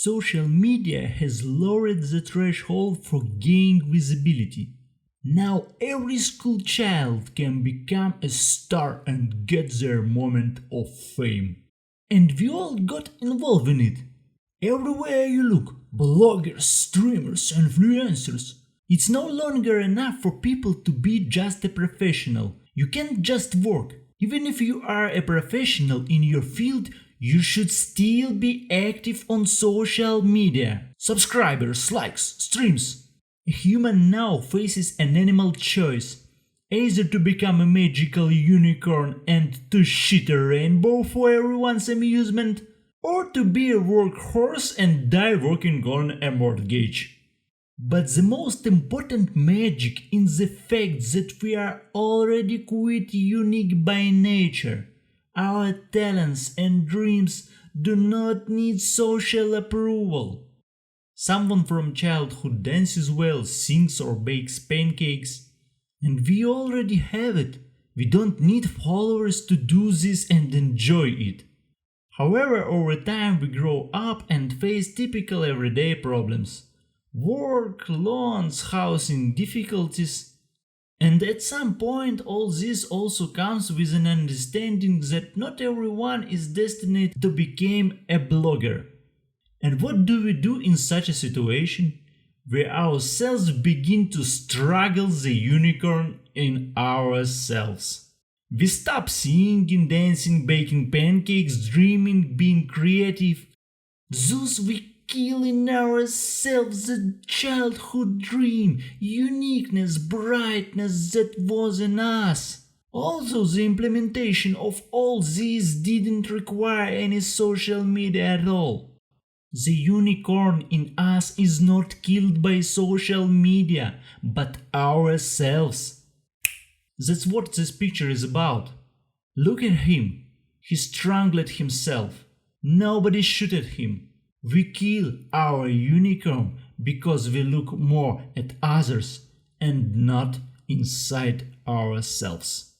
Social media has lowered the threshold for gaining visibility. Now every school child can become a star and get their moment of fame. And we all got involved in it. Everywhere you look, bloggers, streamers, influencers. It's no longer enough for people to be just a professional. You can't just work. Even if you are a professional in your field, you should still be active on social media. Subscribers, likes, streams. A human now faces an animal choice. Either to become a magical unicorn and to shit a rainbow for everyone's amusement, or to be a workhorse and die working on a mortgage. But the most important magic in the fact that we are already quite unique by nature. Our talents and dreams do not need social approval. Someone from childhood dances well, sings or bakes pancakes. And we already have it. We don't need followers to do this and enjoy it. However, over time we grow up and face typical everyday problems. Work, loans, housing difficulties. And at some point all this also comes with an understanding that not everyone is destined to become a blogger. And what do we do in such a situation? We ourselves begin to struggle the unicorn in ourselves. We stop singing, dancing, baking pancakes, dreaming, being creative. Thus we kill in ourselves the childhood dream, uniqueness, brightness that was in us. Also, the implementation of all these didn't require any social media at all. The unicorn in us is not killed by social media, but ourselves. That's what this picture is about. Look at him. He strangled himself. Nobody shot at him. We kill our unicorn because we look more at others and not inside ourselves.